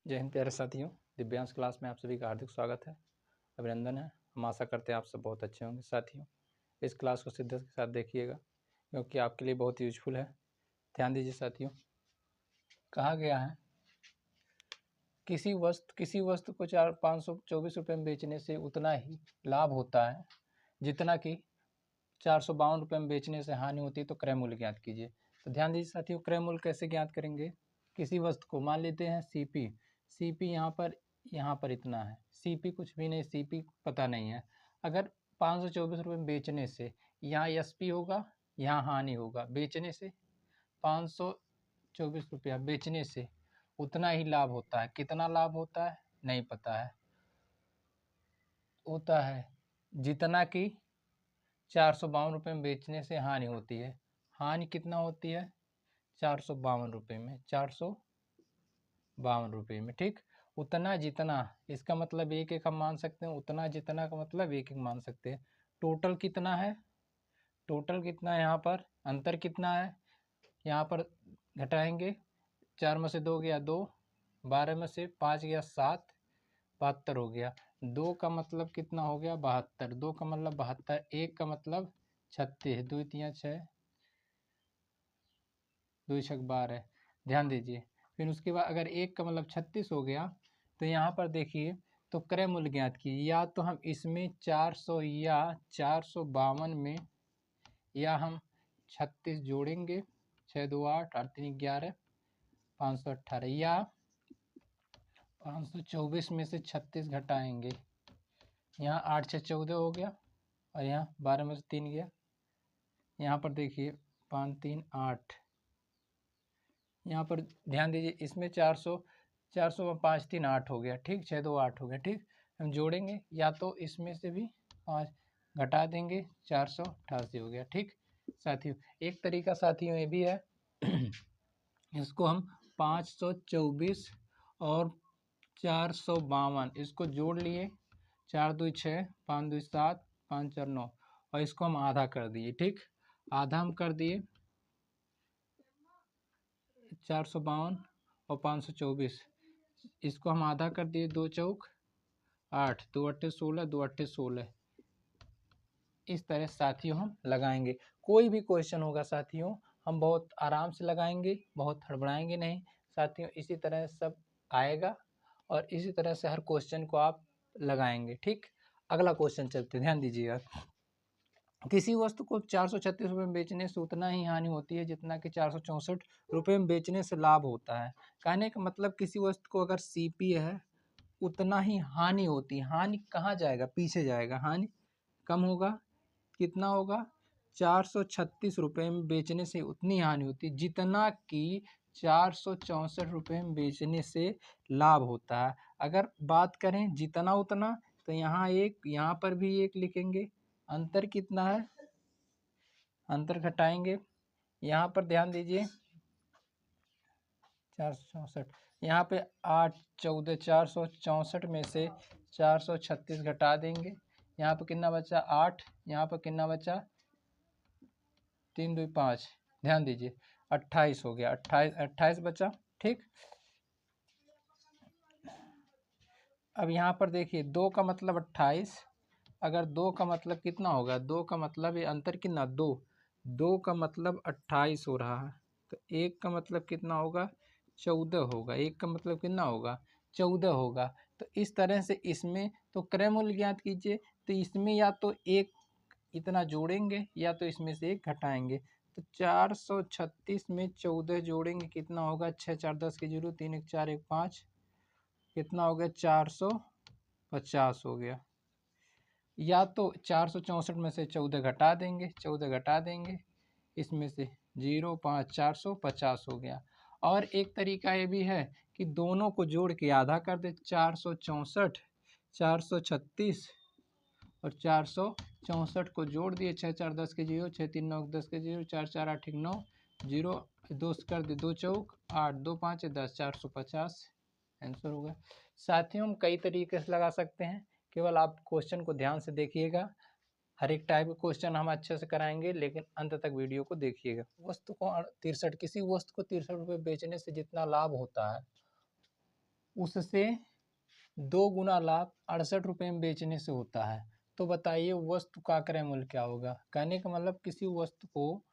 जय हिंद प्यारे साथियों, दिव्यांश क्लास में आप सभी का हार्दिक स्वागत है, अभिनंदन है। हम आशा करते हैं आप सब बहुत अच्छे होंगे। साथियों, इस क्लास को शिद्दत के साथ देखिएगा क्योंकि आपके लिए बहुत यूजफुल है। ध्यान दीजिए साथियों, कहा गया है किसी वस्तु को 524 रुपये में बेचने से उतना ही लाभ होता है जितना कि 452 रुपये में बेचने से हानि होती है। तो क्रय मूल्य ज्ञात कीजिए। तो ध्यान दीजिए साथियों, क्रय मूल्य कैसे ज्ञात करेंगे। किसी वस्तु को मान लेते हैं सीपी यहाँ पर इतना है। सीपी कुछ भी नहीं, सीपी पता नहीं है। अगर 524 रुपये में बेचने से यहाँ एसपी होगा, यहाँ हानि होगा। बेचने से 524 रुपया बेचने से उतना ही लाभ होता है। कितना लाभ होता है नहीं पता है, होता है जितना कि 452 रुपये में बेचने से हानि होती है। हानि कितना होती है 452 रुपये में, 452 रुपये में। ठीक, उतना जितना, इसका मतलब एक एक हम मान सकते हैं। उतना जितना का मतलब एक एक मान सकते हैं। टोटल कितना है, टोटल कितना है, यहाँ पर अंतर कितना है, यहाँ पर घटाएंगे। 4 में से 2 गया 2, 12 में से 5 गया 7, 72 हो गया। 2 का मतलब कितना हो गया 72, 2 का मतलब 72, 1 का मतलब 36, 2 3 6, 2 6 12। ध्यान दीजिए, फिर उसके बाद अगर 1 का मतलब 36 हो गया तो यहाँ पर देखिए, तो क्रय मूल्य ज्ञात कीजिए। या तो हम इसमें 400 या 452 में या हम 36 जोड़ेंगे, 6 2 8, 8 3 11, 518, या 524 में से 36 घटाएंगे। यहाँ 8 6 14 हो गया और यहाँ 12 में से 3 गया। यहाँ पर देखिए 5 3 8, यहाँ पर ध्यान दीजिए, इसमें 400 में 5 3 8 हो गया। ठीक, 6 2 8 हो गया। ठीक, हम जोड़ेंगे, या तो इसमें से भी 5 घटा देंगे, 488 हो गया। ठीक साथियों, एक तरीका साथियों ये भी है इसको हम 524 और 452 इसको जोड़ लिए, 4 2 6, 5 2 7, 5 4 9, और इसको हम आधा कर दिए। ठीक, आधा हम कर दिए 452 और 524, इसको हम आधा कर दिए। 2 चौक 8, 2 अट्ठे 16, 2 अट्ठे 16। इस तरह साथियों हम लगाएंगे। कोई भी क्वेश्चन होगा साथियों, हम बहुत आराम से लगाएंगे, बहुत हड़बड़ाएंगे नहीं साथियों। इसी तरह सब आएगा और इसी तरह से हर क्वेश्चन को आप लगाएंगे। ठीक, अगला क्वेश्चन चलते, ध्यान दीजिएगा। किसी वस्तु को 436 रुपये में बेचने से उतना ही हानि होती है जितना कि 464 रुपये में बेचने से लाभ होता है। कहने का मतलब किसी वस्तु को अगर सीपी है उतना ही हानि होती है। हानि कहाँ जाएगा, पीछे जाएगा। हानि कम होगा, कितना होगा 436 रुपये में बेचने से उतनी हानि होती है जितना कि 464 रुपये में बेचने से लाभ होता है। अगर बात करें जितना उतना, तो यहाँ एक, यहाँ पर भी एक लिखेंगे। अंतर कितना है, अंतर घटाएंगे। यहाँ पर ध्यान दीजिए 464, यहाँ पे 8 14, 464 में से 436 घटा देंगे। यहाँ पर कितना बचा 8, यहाँ पर कितना बचा 3 2 5, ध्यान दीजिए 28 हो गया। 28 बचा। ठीक, अब यहाँ पर देखिए 2 का मतलब 28, अगर 2 का मतलब कितना होगा, 2 का मतलब ये अंतर कितना 2 का मतलब 28 हो रहा है। तो 1 का मतलब कितना होगा 14 होगा। 1 का मतलब कितना होगा 14 होगा। तो इस तरह से इसमें तो क्रय मूल्य ज्ञात कीजिए। तो इसमें या तो एक इतना जोड़ेंगे या तो इसमें से एक घटाएंगे। तो 436 में 14 जोड़ेंगे, कितना होगा 6 4 10 के 0, 3 1 4 1 5, कितना हो गया 450 हो गया। या तो 464 में से 14 घटा देंगे, 14 घटा देंगे, इसमें से 0 5, 450 हो गया। और एक तरीका ये भी है कि दोनों को जोड़ के आधा कर दे। 464, 436 और 464 को जोड़ दिए, 6 4 10 के 0, 6 3 9 10 के 0, 4 4 8 1 9, 0 2 कर दे, 2 चौक 8, 2 5 10, 450 आंसर होगा। साथियों, हम कई तरीके से लगा सकते हैं, केवल आप क्वेश्चन को ध्यान से देखिएगा। हर एक टाइप के क्वेश्चन हम अच्छे से कराएंगे, लेकिन अंत तक वीडियो को देखिएगा। वस्तु को 63, किसी वस्तु को 63 रुपये बेचने से जितना लाभ होता है उससे 2 गुना लाभ 68 रुपये में बेचने से होता है। तो बताइए वस्तु का क्रय मूल्य क्या होगा। कहने का मतलब किसी वस्तु को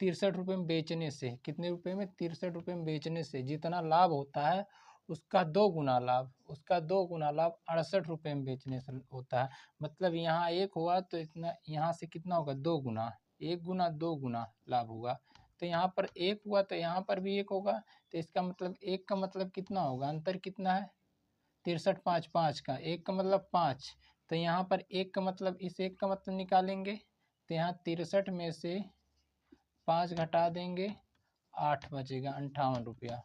63 रुपये में बेचने से, कितने रुपए में, 63 रुपये में बेचने से जितना लाभ होता है उसका 2 गुना लाभ, उसका 2 गुना लाभ 68 रुपये में बेचने से होता है। मतलब यहाँ 1 हुआ तो इतना यहाँ से कितना होगा, 2 गुना, 1 गुना 2 गुना लाभ होगा। तो यहाँ पर 1 हुआ तो यहाँ पर भी 1 होगा। तो इसका मतलब 1 का मतलब कितना होगा, अंतर कितना है, 63 5 5 का 1 का मतलब 5। तो यहाँ पर 1 का मतलब, इस 1 का मतलब निकालेंगे तो यहाँ 63 में से 5 घटा देंगे, 8 बचेगा 58 रुपया।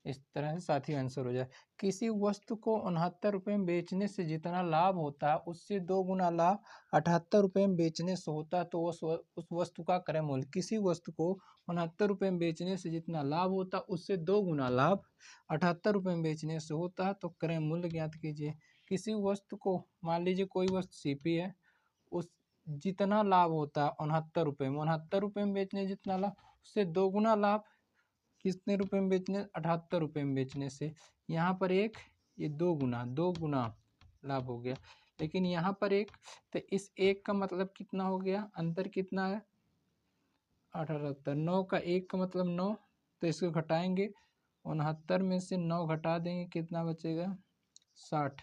इस तरह से साथियों आंसर हो जाए। किसी वस्तु को 69 रुपये में बेचने से जितना लाभ होता है उससे 2 गुना लाभ 78 रुपये में बेचने से होता है। तो उस वस्तु का क्रय मूल्य, किसी वस्तु को 69 रुपये में बेचने से जितना लाभ होता है उससे 2 गुना लाभ 78 रुपये में बेचने से होता है। तो क्रय मूल्य ज्ञात कीजिए। किसी वस्तु को, मान लीजिए कोई वस्तु सीपी है, उस जितना लाभ होता है 69 रुपये में, 69 रुपये में बेचने जितना लाभ उससे 2 गुना लाभ कितने रुपए में बेचने, 78 रुपये में बेचने से। यहाँ पर 1, ये 2 गुना लाभ हो गया। लेकिन यहाँ पर 1, तो इस 1 का मतलब कितना हो गया, अंतर कितना है, 78। 9 का 1 का मतलब 9, तो इसको घटाएंगे, 69 में से 9 घटा देंगे, कितना बचेगा, 60।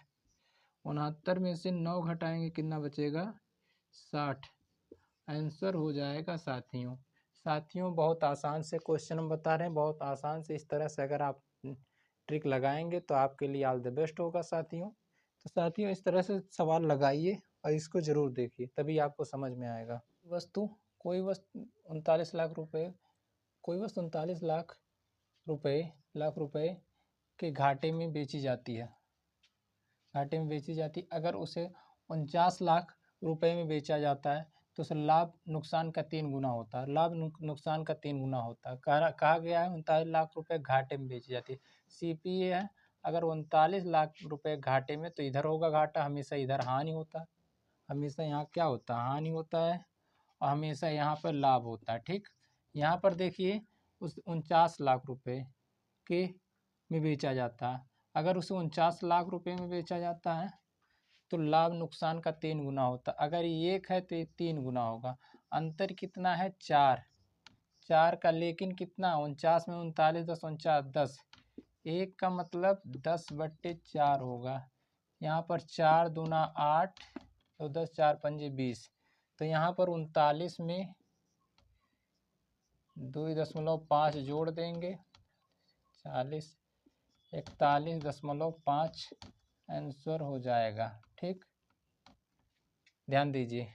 69 में से 9 घटाएंगे, कितना बचेगा, 60। आंसर हो जाएगा साथियों। साथियों बहुत आसान से क्वेश्चन हम बता रहे हैं, बहुत आसान से। इस तरह से अगर आप ट्रिक लगाएंगे तो आपके लिए ऑल द बेस्ट होगा साथियों। तो साथियों इस तरह से सवाल लगाइए और इसको ज़रूर देखिए, तभी आपको समझ में आएगा। कोई वस्तु 39 लाख रुपए, कोई वस्तु 39 लाख रुपए के घाटे में बेची जाती है, घाटे में बेची जाती। अगर उसे 49 लाख रुपए में बेचा जाता है तो उसे लाभ नुकसान का 3 गुना होता है, लाभ नुकसान का 3 गुना होता है। कहा गया है 39 लाख रुपए घाटे में बेची जाती है। सीपीए है, अगर 39 लाख रुपए घाटे में, तो इधर होगा घाटा, हमेशा इधर हानि होता है, हमेशा यहाँ क्या होता है, हानि होता है, और हमेशा यहाँ पर लाभ होता है। ठीक, यहाँ पर देखिए उस 49 लाख रुपए के में बेचा जाता है। अगर उसे 49 लाख रुपए में बेचा जाता है तो लाभ नुकसान का 3 गुना होता। अगर 1 है तो ये 3 गुना होगा। अंतर कितना है, 4, 4 का, लेकिन कितना, 49 में 39 10 49 10, 1 का मतलब 10/4 होगा। यहाँ पर 4 दूना 8, तो 10 4 पंजे 20। तो यहाँ पर 39 में 2.5 जोड़ देंगे, 40, 41.5 आंसर हो जाएगा। ठीक, ध्यान दीजिए,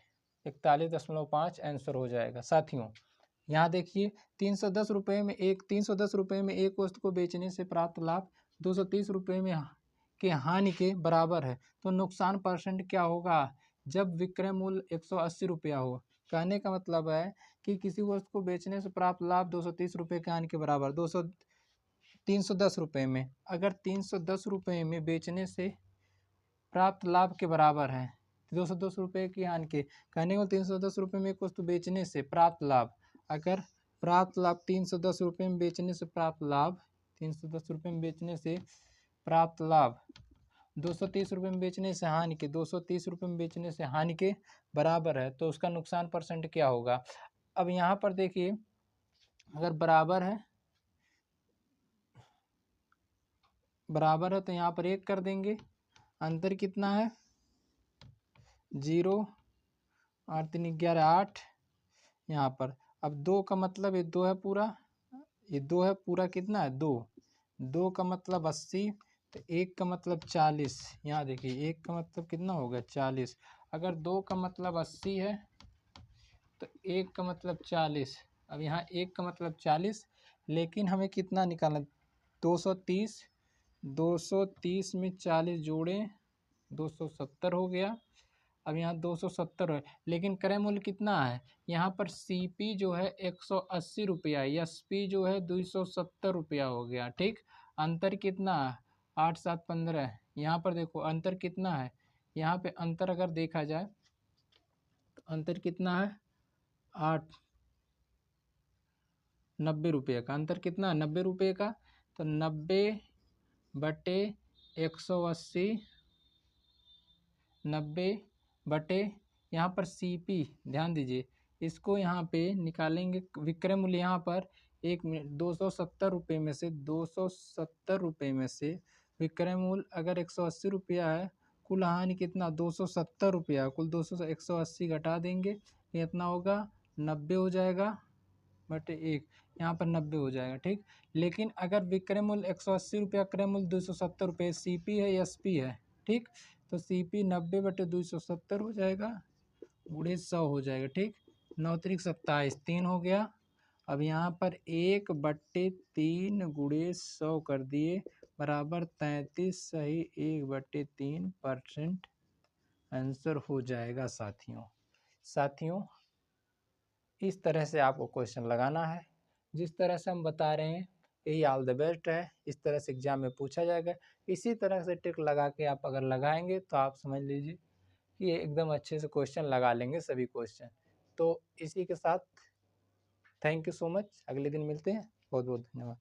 41.5 आंसर हो जाएगा। साथियों यहाँ देखिए 310 रुपये में एक वस्तु को बेचने से प्राप्त लाभ 230 रुपये में के हानि के बराबर है। तो नुकसान परसेंट क्या होगा जब विक्रय मूल्य 180 रुपया हो। कहने का मतलब है कि किसी वस्तु को बेचने से प्राप्त लाभ 230 रुपये के हानि के बराबर, 310 रुपये में, अगर 310 रुपये में बेचने से प्राप्त लाभ के बराबर है, 210 रुपये की हानि के। कहने को 310 रुपये में एक वस्तु बेचने से प्राप्त लाभ, अगर प्राप्त लाभ 310 रुपये में बेचने से प्राप्त लाभ, 310 रुपये में बेचने से प्राप्त लाभ 230 रुपये में बेचने से हानि के, 230 रुपये में बेचने से हानि के बराबर है, तो उसका नुकसान परसेंट क्या होगा। अब यहाँ पर देखिए, अगर बराबर है तो यहाँ पर 1 कर देंगे, अंतर कितना है, 0, 8 3 11 8, यहाँ पर। अब 2 का मतलब, ये 2 है पूरा, ये 2 है पूरा, कितना है, 2 का मतलब 80, तो 1 का मतलब 40। यहाँ देखिए 1 का मतलब कितना होगा, 40। अगर 2 का मतलब 80 है तो 1 का मतलब 40। अब यहाँ 1 का मतलब 40, लेकिन हमें कितना निकालना, 230, 230 में 40 जोड़ें 270 हो गया। अब यहाँ 270 है, लेकिन क्रय मूल्य कितना है, यहाँ पर सीपी जो है 180 रुपया, एसपी जो है 270 रुपया हो गया। ठीक, अंतर कितना है, 8 7 15। यहाँ पर देखो अंतर कितना है, यहाँ पे अंतर अगर देखा जाए तो अंतर कितना है, 8 90 रुपये का अंतर, कितना है, 90 रुपये का। तो 90 बटे 180, 90 बटे यहाँ पर CP, ध्यान दीजिए इसको यहाँ पे निकालेंगे विक्रय मूल्य। यहाँ पर 270 रुपये में से 270 रुपये में से विक्रय मूल्य अगर 180 रुपया है, कुल हानि कितना 270 रुपया, कुल 180 घटा देंगे कितना होगा 90 हो जाएगा बटे 1, यहाँ पर 90 हो जाएगा। ठीक, लेकिन अगर विक्रय मूल्य 180 रुपया, क्रय मूल्य 270 रुपये, CP है SP है। ठीक, तो CP 90 बटे 270 हो जाएगा, गुणे 100 हो जाएगा। ठीक, 9 त्रिक 27, 3 हो गया। अब यहाँ पर 1/3 गुणे 100 कर दिए बराबर 33, सही 1/3% आंसर हो जाएगा साथियों। इस तरह से आपको क्वेश्चन लगाना है, जिस तरह से हम बता रहे हैं यही ऑल द बेस्ट है। इस तरह से एग्जाम में पूछा जाएगा। इसी तरह से ट्रिक लगा के आप अगर लगाएंगे तो आप समझ लीजिए कि ये एकदम अच्छे से क्वेश्चन लगा लेंगे सभी क्वेश्चन। तो इसी के साथ थैंक यू सो मच, अगले दिन मिलते हैं, बहुत बहुत धन्यवाद।